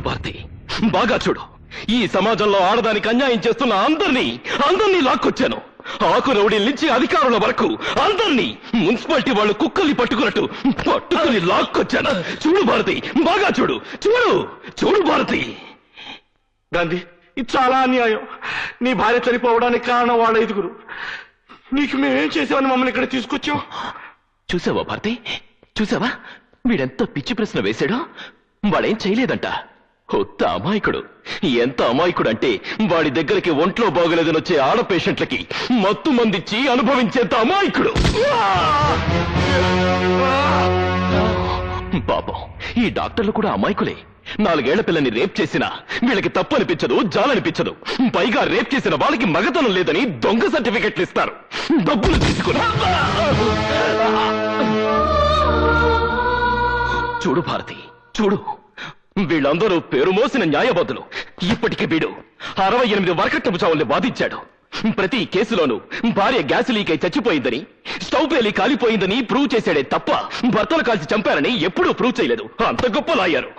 చూడు భారతి, బాగా చూడు. ఈ సమాజంలో ఆడదానికి అన్యాయం చేస్తున్న అందరినీ లాక్కొచ్చాను. ఆకు రౌడీల నుంచి అధికారుల వరకు అందరినీ మున్సిపాలిటీ వాళ్ళు కుక్కల్ని పట్టుకుని లాక్కొచ్చాను. చూడు భారతి, బాగా చూడు. చూడు భారతి. గాంధీ, ఇది చాలా అన్యాయం. నీ భార్య చనిపోవడానికి కారణం వాళ్ళ 5. నీకు మేమేం చేసామని మమ్మల్ని ఇక్కడ తీసుకొచ్చావు? చూసావా భారతి, చూసావా వీడెంత పిచ్చి ప్రశ్న వేశాడో. వాడేం చేయలేదంట. కొత్త అమాయకుడు. ఎంత అమాయకుడు అంటే వాడి దగ్గరికి ఒంట్లో బాగోలేదని వచ్చే ఆడ పేషెంట్లకి మత్తు మందిచ్చి అనుభవించేంత అమాయకుడు. పాపం ఈ డాక్టర్లు కూడా అమాయకులే. 4 ఏళ్ల పిల్లని రేప్ చేసినా వీళ్ళకి తప్పు అనిపించదు, జాలనిపించదు. పైగా రేప్ చేసిన వాళ్ళకి మగతనం లేదని దొంగ సర్టిఫికెట్లు ఇస్తారు, డబ్బులు తీసుకుని. చూడు భారతి, చూడు. వీళ్ళందరూ పేరు మోసిన న్యాయవాదులు. ఇప్పటికీ వీడు 68 వరకట్నపు చావుల్ని వాదించాడు. ప్రతి కేసులోనూ భార్య గ్యాస్ లీక్ అయి చచ్చిపోయిందని, స్టవ్ పేలి కాలిపోయిందని ప్రూవ్ చేశాడే తప్ప భర్తలు కాల్చి చంపారని ఎప్పుడూ ప్రూవ్ చేయలేదు. అంత గొప్ప లాయరు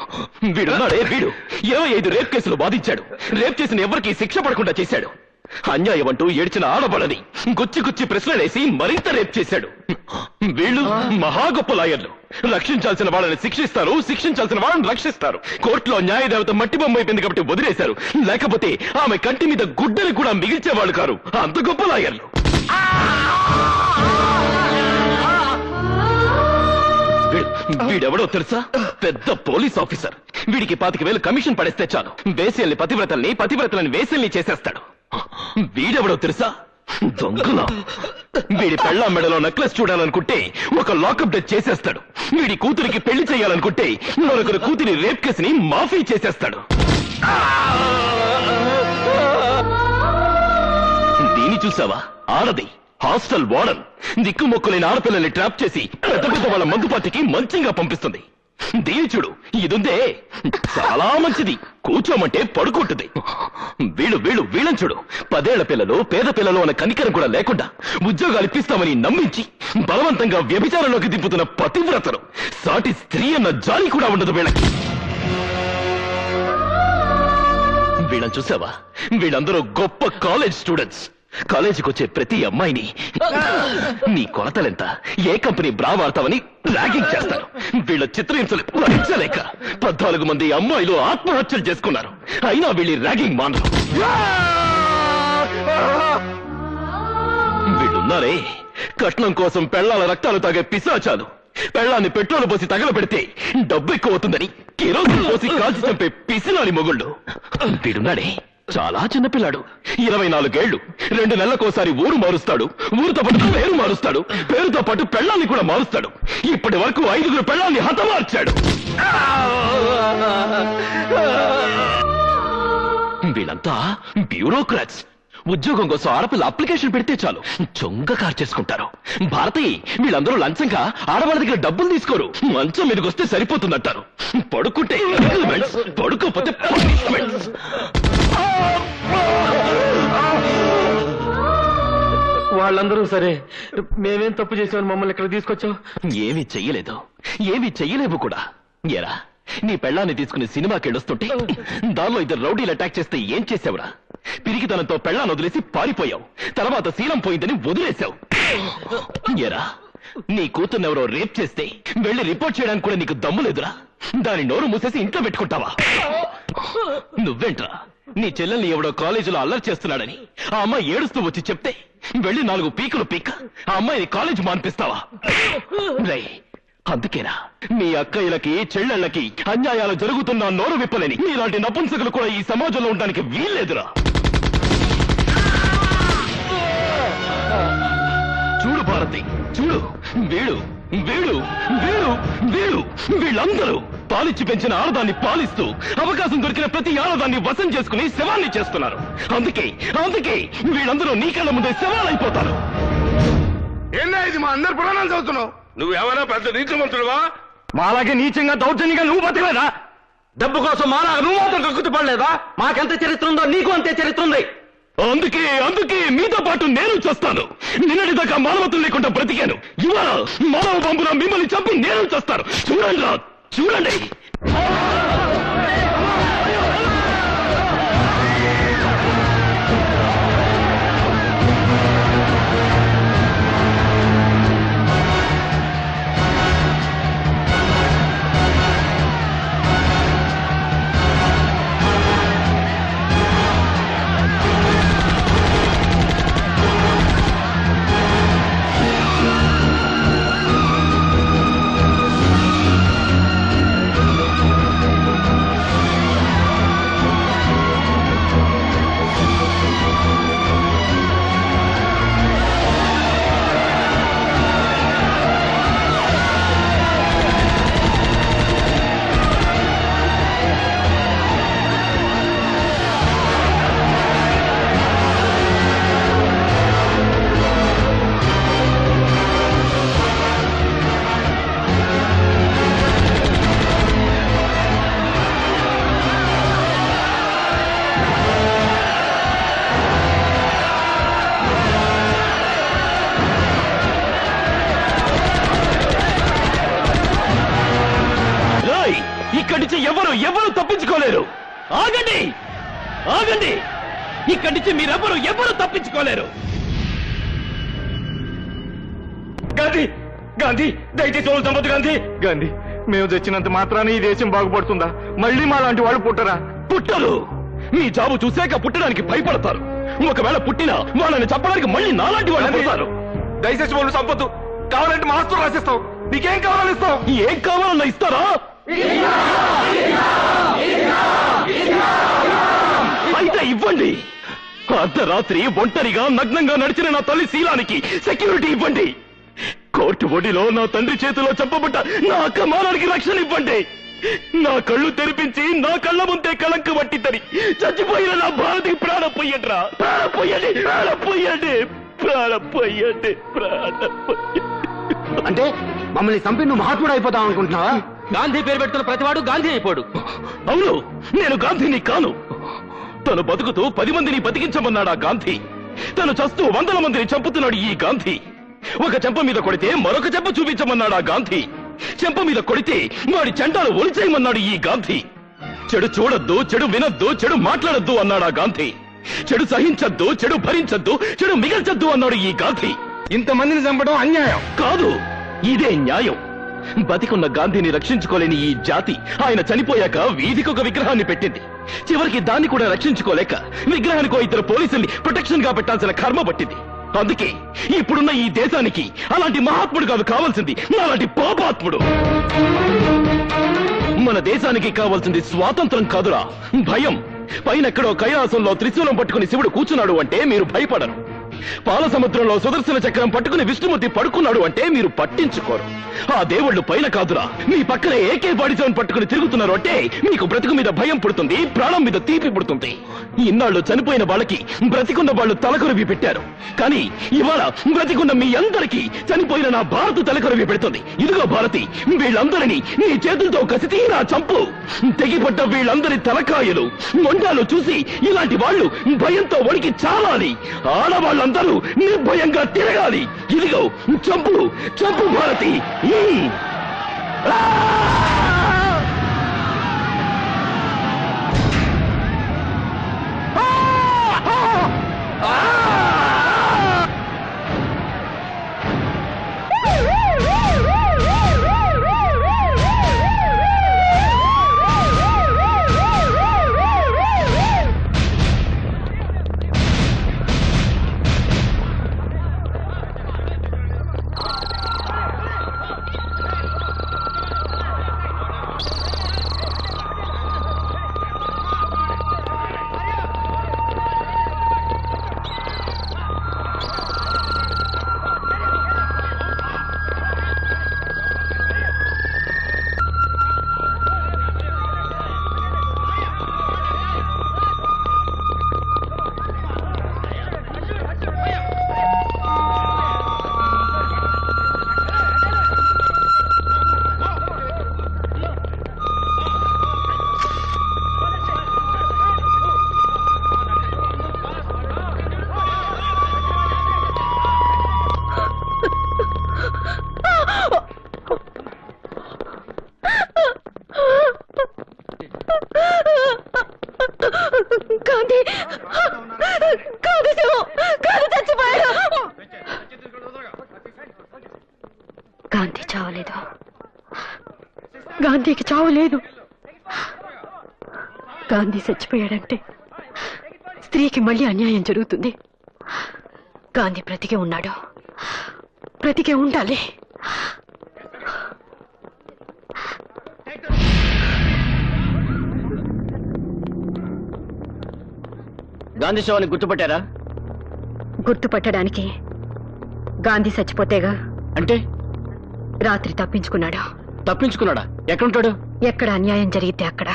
వీడున్నాడే. వీడు 25 రేప్ కేసులు వాదించాడు. రేప్ చేసిన ఎవరికీ శిక్ష పడకుండా చేశాడు. అన్యాయం అంటూ ఏడ్చిన ఆడబడని గుచ్చి ప్రశ్నలేసి మరింత రేప్ చేశాడు. వీళ్ళు మహా గొప్ప లాయర్లు. రక్షించాల్సిన వాళ్ళని శిక్షిస్తారు, శిక్షించాల్సిన వాళ్ళని రక్షిస్తారు. కోర్టులో న్యాయదేవత మట్టి బొమ్మ అయిపోయింది కాబట్టి వదిలేశారు. లేకపోతే ఆమె కంటి మీద గుడ్డని కూడా మిగిల్చేవాళ్ళు కారు. అంత గొప్ప లాయర్లు. వీడెవడో తెలుసా? పెద్ద పోలీస్ ఆఫీసర్. వీడికి 25,000 కమిషన్ పడేస్తే చాలు వేసేల్ని పతివ్రతలని వేసేల్ని చేసేస్తాడు. వీడెవడో తెలుసా? దొంగలా. వీడి పెళ్ళాం మెడలో నెక్లెస్ చూడాలనుకుంటే ఒక లాకప్ డెత్ చేసేస్తాడు. వీడి కూతురికి పెళ్లి చేయాలనుకుంటే మరొకరి కూతురి రేప్ కేసుని మాఫీ చేసేస్తాడు. దీని చూసావా? ఆడది హాస్టల్ వార్డన్. దిక్కుమొక్కులైన ఆడపిల్లల్ని ట్రాప్ చేసి పెద్ద వాళ్ళ మందుపాటికి మంచిగా పంపిస్తుంది. దీని చూడు, ఇదుందే చాలా మంచిది. కూర్చోమంటే పడుకుంటుంది. వీళ్ళని చూడు. 10 ఏళ్ల పిల్లలు, పేద పిల్లలు అన్న కనికరం కూడా లేకుండా ఉద్యోగాలు ఇప్పిస్తామని నమ్మించి బలవంతంగా వ్యభిచారంలోకి దింపుతున్న పతివ్రతలు. సాటి స్త్రీ అన్న జాలి కూడా ఉండదు వీళ్ళకి. వీళ్ళని చూసావా? వీళ్ళందరూ గొప్ప కాలేజ్ స్టూడెంట్స్. కాలేజీకి వచ్చే ప్రతి అమ్మాయిని నీ కొలతలెంత, ఏ కంపెనీ బ్రా వాడతావని ర్యాగింగ్ చేస్తారు. వీళ్ళ చిత్రహింసలు భరించలేక 14 మంది అమ్మాయిలు ఆత్మహత్యలు చేసుకున్నారు. అయినా వీళ్ళ ర్యాగింగ్ మానరు. వీళ్ళున్నారే కట్నం కోసం పెళ్లాల రక్తాలు తాగే పిశాచాలు. పెళ్లాన్ని పెట్రోల్ పోసి తగలబెడితే డబ్బు ఎక్కువ అవుతుందని కిరోసిన్ పోసి కాల్చి చంపే పిసినాలి మొగుళ్ళు. వీడున్నాడే చాలా చిన్నపిల్లాడు. 24 ఏళ్లు. 2 నెలలకోసారి ఊరు మారుస్తాడు. ఊరితో పాటు పేరు మారుస్తాడు. పేరుతో పాటు పెళ్లాన్ని కూడా మారుస్తాడు. ఇప్పటి వరకు 5 పెళ్లాన్ని హతమార్చాడు. వీళ్ళంతా బ్యూరోక్రాట్స్. ఉద్యోగం కోసం ఆడపిల్ల అప్లికేషన్ పెడితే చాలు చొంగ కార్ చేసుకుంటారు. భారతి, వీళ్ళందరూ లంచంగా ఆడవాళ్ళ దగ్గర డబ్బులు తీసుకోరు. మంచం మీదకొస్తే సరిపోతుందంటారు. పడుకుంటే పడుకోపోతే పనిష్మెంట్స్. వాళ్ళందరూ సరే, మేమేం తప్పు చేసామని మమ్మల్ని ఇక్కడ తీసుకొచ్చావు? ఏమీ చెయ్యలేవు కూడా. ఏరా, నీ పెళ్ళాన్ని తీసుకుని సినిమాకి వెళ్ళొస్తుంటే దానిలో 2 రౌడీలు అటాక్ చేస్తే ఏం చేసావురా? పిరికితనంతో పెళ్ళాన్ని వదిలేసి పారిపోయావు. తర్వాత శీలం పోయిందని వదిలేశావు. ఏరా, నీ కూతుర్నెవరో రేప్ చేస్తే వెళ్ళి రిపోర్ట్ చేయడానికి కూడా నీకు దమ్ము లేదురా? దాని నోరు మూసేసి ఇంట్లో పెట్టుకుంటావా? నువ్వేంట్రా, నీ చెల్లెల్ని ఎవడో కాలేజీలో అల్లరి చేస్తున్నాడని ఆ అమ్మాయి ఏడుస్తూ వచ్చి చెప్తే వెళ్ళి 4 పీకులు పీక్క ఆ అమ్మాయిని కాలేజ్ మాన్పిస్తావా? రై, అందుకేనా మీ అక్కయ్యలకి చెల్లెళ్ళకి అన్యాయాలు జరుగుతున్నా నోరు విప్పలేని ఇలాంటి నపుంసకులు కూడా ఈ సమాజంలో ఉండడానికి వీల్లేదురా. చూడు భారతి, చూడు. వీళ్ళందరూ పాలిచ్చి పెంచిన ఆడదాన్ని పాలిస్తూ అవకాశం దొరికిన ప్రతి ఆడదాన్ని వశం చేసుకుని శవాన్ని చేస్తున్నారు. అందుకే వీళ్ళందరూ నీ కళ్ళ ముందే శవాలైపోతారు. ఏందా ఇది? మా అందరు పురాణాలు చదువుతున్నావు. నువ్వేమైనా పెద్ద నీతిమంతుడువా? మాలాగే నీచంగా దౌర్జన్యంగా నువ్వు బతకలేదా? డబ్బు కోసం మాలాగా నువ్వు మాత్రం కక్కుతు పడలేదా? మాకెంత చరిత్ర ఉందో నీకు అంతే చరిత్ర ఉంది. అందుకే మీతో పాటు నేను చేస్తాను. నిన్నటి దాకా మానవత్వం లేకుండా బ్రతికాను. ఇవాళ మానవ బాంబున మిమ్మల్ని చంపి నేను చేస్తాను. చూడండి. నుంచి ఎవరు తప్పించుకోలేరు. ఆగండి, ఆగండి, ఇక్కడి నుంచి ఎవరు తప్పించుకోలేరు. గాంధీ, గాంధీ, దయచేసి వాళ్ళు చంపొద్దు గాంధీ. గాంధీ, మేము చచ్చినంత మాత్రాన ఈ దేశం బాగుపడుతుందా? మళ్ళీ మా లాంటి వాళ్ళు పుట్టరా? పుట్టరు. మీ జాబు చూశాక పుట్టడానికి భయపడతారు. ఒకవేళ పుట్టినా వాళ్ళని చంపడానికి మళ్ళీ నాలాంటి వాళ్ళు పుడతారు. దయచేసి వాళ్ళు చంపొద్దు. కావాలంటే మా ఆస్తులు రాసిస్తాం. నీకేం కావాలని ఇస్తాం. ఏం కావాలన్నా ఇస్తారా? అయితే ఇవ్వండి. అర్ధరాత్రి ఒంటరిగా నగ్నంగా నడిచిన నా తల్లి శీలానికి సెక్యూరిటీ ఇవ్వండి. కోర్టు ఒడిలో నా తండ్రి చేతిలో చంపబడ్డ నా అక్క మానానికి రక్షణ ఇవ్వండి. నా కళ్ళు తెరిపించి నా కళ్ళ ముందే కళంక పట్టిద్దని చచ్చిపోయిన నా భారతికి ప్రాణం పొయ్యండిరా. ప్రాణం పొయ్యండి, ప్రాణం పొయ్యండి, ప్రాణం పొయ్యండి, ప్రాణం పొయ్యండి. అంటే మమ్మల్ని చంపి నువ్వు మహాత్ముడు అయిపోతావు అనుకుంటున్నావా? గాంధీ పేరు పెడుతున్న ప్రతివాడు గాంధీ అయిపోడు. అవును, నేను గాంధీని కాను. తను బతుకుతూ 10 మందిని బతికించమన్నాడా గాంధీ. తను చస్తూ 100 మందిని చంపుతున్నాడు ఈ గాంధీ. ఒక చెంప మీద కొడితే మరొక చెంప చూపించమన్నాడా గాంధీ. చెంప మీద కొడితే వాడి చెంటాలు ఒలిచేయమన్నాడు ఈ గాంధీ. చెడు చూడొద్దు, చెడు వినొద్దు, చెడు మాట్లాడొద్దు అన్నాడా గాంధీ. చెడు సహించొద్దు, చెడు భరించొద్దు, చెడు మిగల్చొద్దు అన్నాడు ఈ గాంధీ. ఇంతమందిని చంపడం అన్యాయం. కాదు, ఇదే న్యాయం. బతికున్న గాంధీని రక్షించుకోలేని ఈ జాతి ఆయన చనిపోయాక వీధికొక విగ్రహాన్ని పెట్టింది. చివరికి దాన్ని కూడా రక్షించుకోలేక విగ్రహానికో 2 పోలీసుల్ని ప్రొటెక్షన్ గా పెట్టాల్సిన కర్మ పట్టింది. అందుకే ఇప్పుడున్న ఈ దేశానికి అలాంటి మహాత్ముడు కాదు కావాల్సింది, అలాంటి పాపాత్ముడు. మన దేశానికి కావాల్సింది స్వాతంత్రం కాదురా, భయం. పైనెక్కడో కైలాసంలో త్రిశూలం పట్టుకుని శివుడు కూర్చున్నాడు అంటే మీరు భయపడరు. పాల సముద్రంలో సుదర్శన చక్రం పట్టుకుని విష్ణుమూర్తి పడుకున్నాడు అంటే మీరు పట్టించుకోరు. ఆ దేవుళ్ళు పైన కాదురా, మీ పక్కనే AK-47 పట్టుకుని తిరుగుతున్నారు అంటే మీకు బ్రతుకు మీద భయం పుడుతుంది, ప్రాణం మీద తీపి పుడుతుంది. ఇన్నాళ్ళు చనిపోయిన వాళ్ళకి బ్రతికున్న వాళ్ళు తలకొరివి పెట్టారు. కానీ ఇవాళ బ్రతికున్న మీ అందరికీ చనిపోయిన నా భారత్ తలకొరివి పెడుతుంది. ఇదిగో భారతి, వీళ్ళందరినీ నీ చేతులతో కసితీరా చంపు. తెగిపడ్డ వీళ్ళందరి తలకాయలు మొండాలు చూసి ఇలాంటి వాళ్ళు భయంతో వణికి చావాలి. ఆడవాళ్ళందరూ నిర్భయంగా తిరగాలి. ఇదిగో చంపు, చంపు భారతి. గాంధీ చావలేదు. గాంధీకి చావలేదు. గాంధీ చచ్చిపోయాడంటే స్త్రీకి మళ్ళీ అన్యాయం జరుగుతుంది. గాంధీ బ్రతికే ఉన్నాడు, బ్రతికే ఉండాలి. గాంధీ శవాన్ని గుర్తుపట్టారా? గుర్తుపట్టడానికి గాంధీ చచ్చిపోతేగా. అంటే రాత్రి తప్పించుకున్నాడు. తప్పించుకున్నాడా? ఎక్కడుంటాడు? ఎక్కడ అన్యాయం జరిగితే అక్కడ.